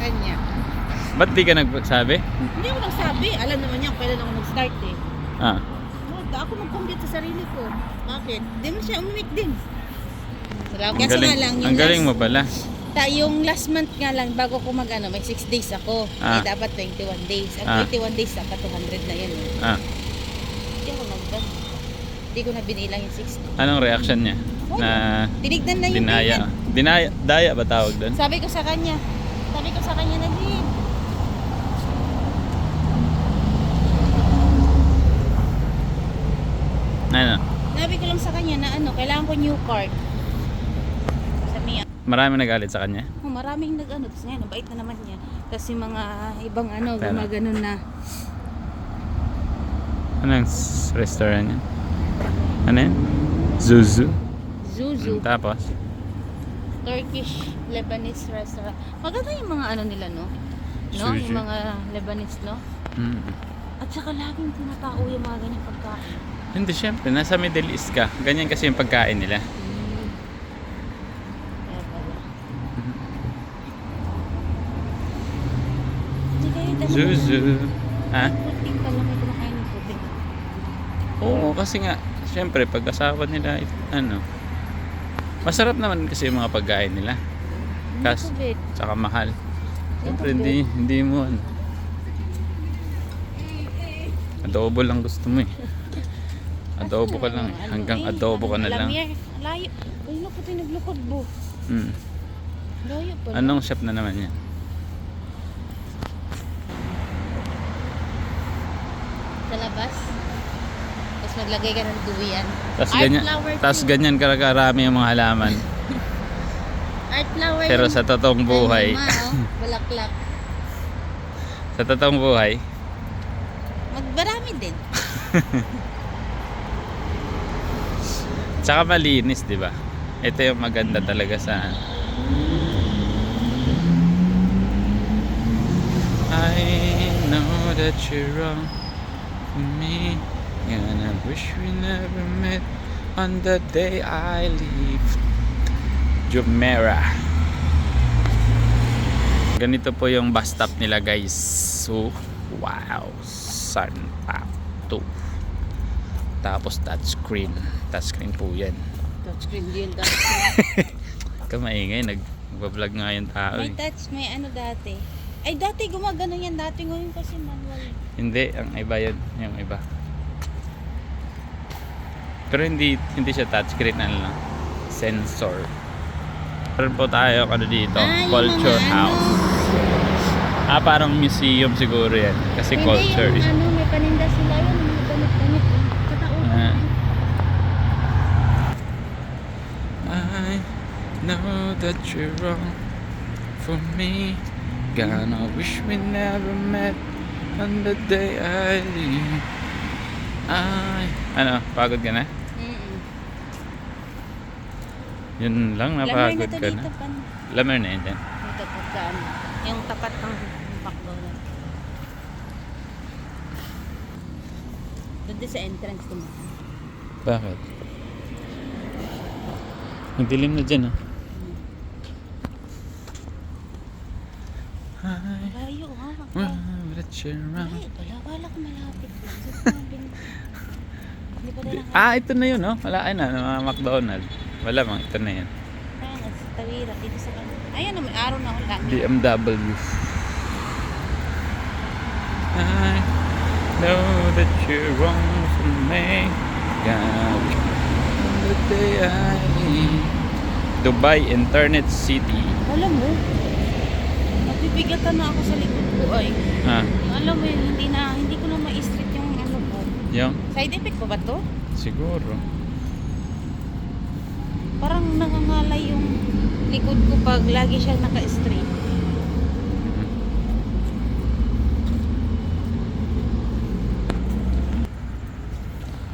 kanya. Ba't di ka nagsabi? Hindi ako nagsabi. Alam naman niya kung kailan ako nag-start eh. Ah. Ako mag-compute sa sarili ko. Bakit? Di mo siya umimik din. Salamat. Ang Kasi galing, nga lang yung ang galing mo pala. Yung last month nga lang, bago ko mag-ano, may 6 days ako. Ah. Eh, dapat 21 days. Ang Ah. 21 days, dapat 200 na yun. Eh. Ah. Hindi ako nagdan. Hindi ko na binilang yung 60. Anong reaction niya? Na Tinignan na yung dinaya. payment. Dinaya, daya ba tawag doon? Sabi ko sa kanya na din. Ano? Sabi ko lang sa kanya na ano, kailangan ko new card. Sabi niya, Marami nagalit sa kanya? maraming nag-ano. Tapos ngayon, nabait na naman niya. Tapos yung mga ibang ano, Pero- gumaganon na. Anong restaurant yan? Ano yan? Zuzu. Zuzu. Tapos? Turkish Lebanese restaurant. Maganda yung mga ano nila, no? No? Sushi. Yung mga Lebanese, no? Mm. At saka laging tinatao yung mga ganyang pagkain. Hindi, syempre. Nasa Middle East ka. Ganyan kasi yung pagkain nila. Kaya pala. Hindi kayo dalawa. Zuzu. Ha? Puting pa lang may kumakain ng puting. Oo, kasi nga, syempre, pag-asawa nila, ano, masarap naman kasi yung mga pagkain nila. Kas, Hindi ko tsaka mahal. Syempre, Hindi. hindi mo, ano. Adobo lang gusto mo eh. Adobo ka lang eh. Hanggang adobo ka na lang. Layo. Ay, naku, tinaglukod mo. Mm. Layo pala. Anong chef na naman yan? Sa labas. Tapos maglagay ka ng duyan. Tapos Art ganyan, flower tas tea. ganyan karami yung mga halaman. Art flower Pero yung sa totoong buhay, Anima, oh. Bulaklak. sa totoong buhay, Magbarami din. tsaka malinis, di ba? Ito yung maganda talaga sa I know that you're wrong for me, and I wish we never met on the day I leave Jumeirah. Ganito po yung bus stop nila, guys. So, wow, Santa 2. Tapos touchscreen. Touchscreen po yan. Touchscreen din. Touchscreen. Kamaingay, nag-vlog nga yung tao May eh. touch, may ano dati. Ay, dati gumagano yan. Dati ngayon kasi manual. Hindi, ang iba yun. Yung iba. Pero hindi siya touchscreen, ano lang. Sensor. Meron po tayo ano dito, yung culture mga house. Parang museum siguro yan. Kasi Hindi, culture yung is... ano, may paninda sila yun. Mga damit-damit. Katauhan. I know that you're wrong for me. Gonna wish we never met on the day I leave. Ano, pagod ka na? Yun lang, Lamar napagod na to ka na. dito. Lamar na yun dyan. Dito pagkaan. Yung tapat ng McDonald's. Doon din sa entrance naman. Bakit? Ang dilim na dyan, ah. Hi, Layo ha. that you're wrong. Layo pala. Wala ko malapit lang. Hindi pa nila Ito na yun, no? Wala na, mga McDonald's. Wala mang, ito na yan. kaya nga sa Tawira. Dito sa kanila. Ayan, may araw na ulan. BMW. I know that you're wrong for me. God, the day I leave. Dubai Internet City. Alam mo, nabibigatan na ako sa likod ko ay. Alam mo yun, hindi ko na ma-street yung ano ko. Yung, Side effect ba to? siguro. Parang nangangalay yung likod ko pag lagi siya naka-straight.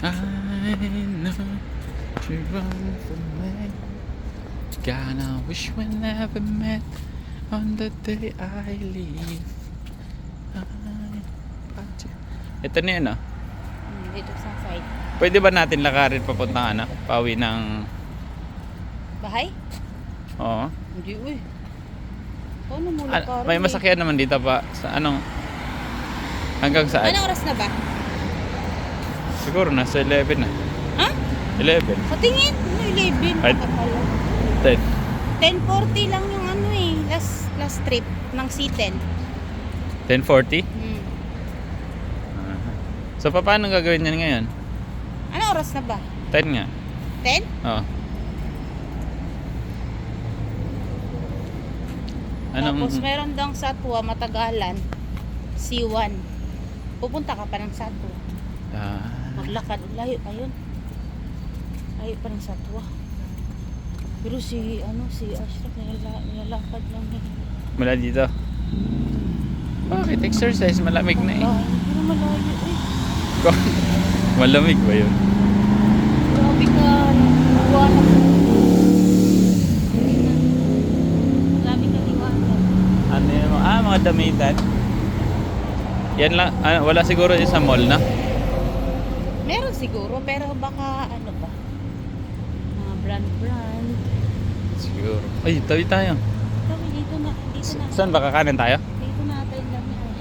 I know you're wrong for me. Gonna wish we never met on the day I leave. Ito na yun, ah. Dito sa side. Pwede ba natin lakarin papuntang ano? Pauwi ng... Bahay? Oo. Hindi uy. Paano mo lakarin? May masakyan naman dito pa. Sa anong... Hanggang saan? Anong oras na ba? Siguro nasa 11 na. Ha? 11. Patingin. Ano 11? Ay. Kapala. 10. 10:40 lang yung ano eh. Last trip ng C10. 10:40? Hmm. So, paano gagawin yan ngayon? Anong oras na ba? 10 nga. 10? Oo. Tapos meron dang Satwa, Matagalan, C1. Pupunta ka pa ng Satwa. Maglakad, layo pa yun. Layo pa ng Satwa. Pero si Ashraf nilalakad lang eh. Mula dito. Bakit? Exercise, malamig na eh. Pero malayo eh. Malamig ba yun? Grabe ka, liwanag. Grabe ka liwanag. Ano yun? Mga damitan. Yan lang, wala siguro yung sa mall na. Meron siguro, pero baka ano ba? Mga brand. Siguro. Ay, tabi tayo. Sabi dito na. Saan ba kakanan tayo? Dito natin lang yan.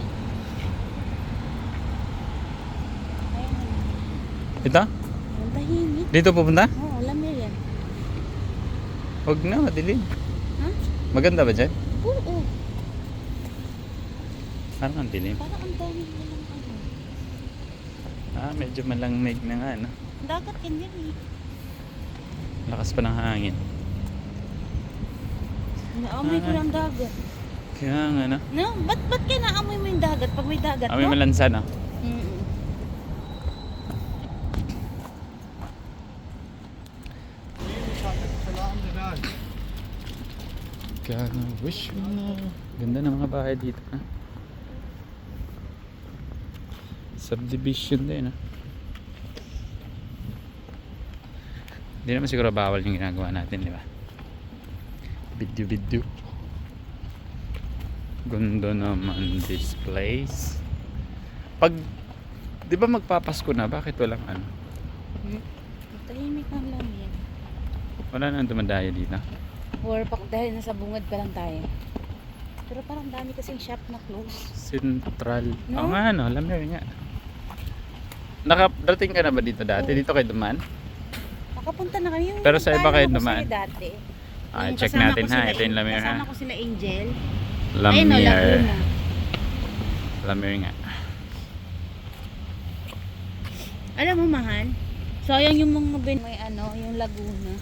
Ayun. Ito? Ang tahimik. Dito pupunta? Oo, alam mo yan. Huwag na, madilim. Ha? Maganda ba dyan? Oo. Parang ang dilim. Parang ang dami na lang ano. Medyo malangmig na nga, no? Dagat yan yan eh. Lakas pa ng hangin. Naamoy ko ng dagat. Kaya nga, no? No? Ba't kaya naamoy mo yung dagat pag may dagat, Amoy no? malansa, no? Mm-mm. Kaya nga, wish me na. Ganda ng mga bahay dito, ha? Subdivision din, ha? Hindi naman siguro bawal yung ginagawa natin, di ba? Video. Ganda naman this place. Pag, di ba magpapasko na? Bakit walang ano? Tahimik lang lang yan. Wala nang dumadayo dito. Or dahil nasa bungad pa lang tayo. Pero parang dami kasing shop na close. Central. No? Oo nga, no? Lamir nga. Nakadating ka na ba dito dati? Dito kayo dumaan? Nakapunta na kayo. Pero sa iba kayo naman dumaan? dati. Yung Check kasama natin ko ha. sila- Ito yung Lamir ha. Kasama ko sila Angel. Ayun o, Lamir. Laguna. Lamir nga. Alam mo, mahal, sayang yung mga may yung Laguna.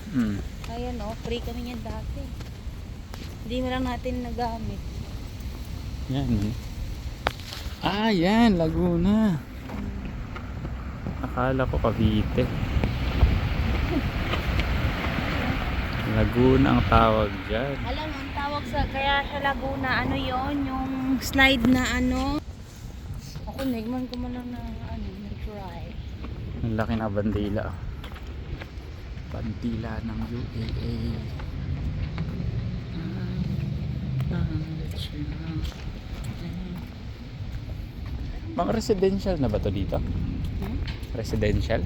Ayan o, free kami niyan dati. Hindi mo lang natin nagamit. Yan. Yan. Laguna. Akala ko Cavite. Laguna ang tawag dyan. Alam mo, ang tawag kaya siya Laguna, ano yon yung slide na ano. Ako, nagman ko man lang na try. Ang laki na bandila. Bandila ng UAA. Mga residential na ba to dito? Residential?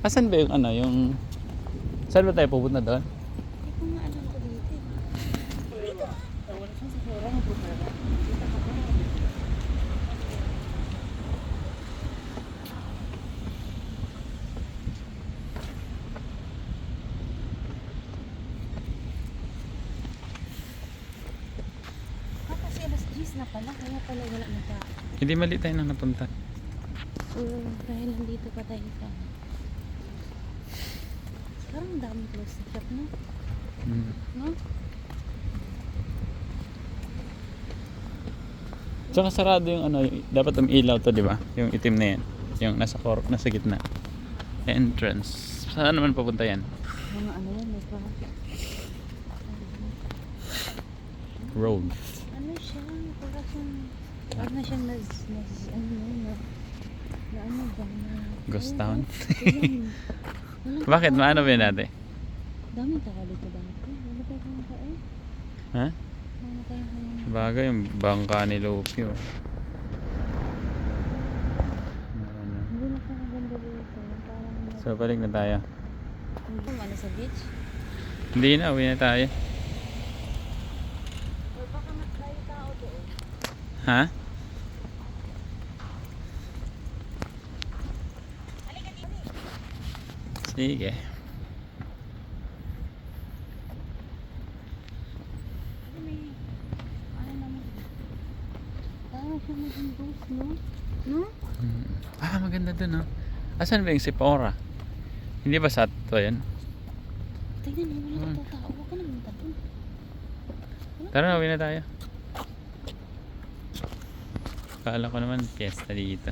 Asan ba yung yung... Saan ba tayo pupunta doon? Hindi ko nga alam ko dito. Dito. Wala siya sa kurang pupunta. Kasi alas 10 na pala, kaya pala wala na tao. Hindi mali tayo nang napunta. Dahil nandito pa tayo sa... Parang daming close na shop, no? No? Tsaka sarado yung dapat ilaw to, di ba? Yung itim na yan. Yung nasa gitna. Entrance. Saan naman papunta yan? Mga yan, may parang... Road. Ano siya? Parang siyang na ano ba? Ghost town? Ayun. Bakit? Maano ba yun natin? Daming tao dito dati. Wala pa kang kain. Ha? Wala tayong kain. Bagay yung bangka ni Lupi, oh. Hindi na pa maganda dito. Parang... So, balik na tayo. Ano sa beach? Hindi na, uwi na tayo. Ha? Sige. No? Ah, maganda dun, no? Asan ba yung Sipora? Hindi ba sa to yan? Tingnan mo, wala ka tao. Huwag ka naman doon. Tara, uwi na tayo. Kala ko naman fiesta dito.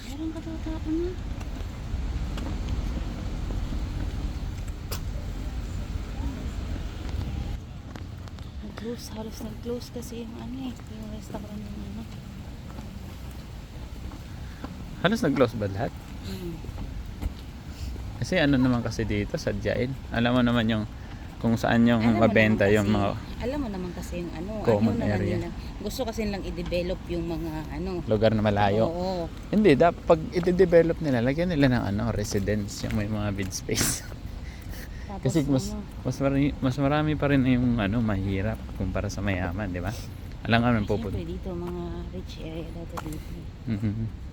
Meron ka tao na. Nag-close, halos nag-close kasi yung ano eh, yung restaurant ng ano. Halos nag-close ba lahat? Kasi ano naman kasi dito, sadyain. Alam mo naman yung kung saan yung Alam mo mabenta naman yung kasi- mga Alam mo naman kasi yung ano, common ano naman area. nila. Gusto kasi nilang i-develop yung mga ano. lugar na malayo. Oo. Hindi, pag i-develop nila, lagyan nila ng ano, residence, yung may mga bid space. Tapos Kasi ano, mas marami pa rin yung ano, mahirap kumpara sa mayaman, di ba? Alam nga naman siyempre pupunta. dito, mga rich area dito dito. Mhm.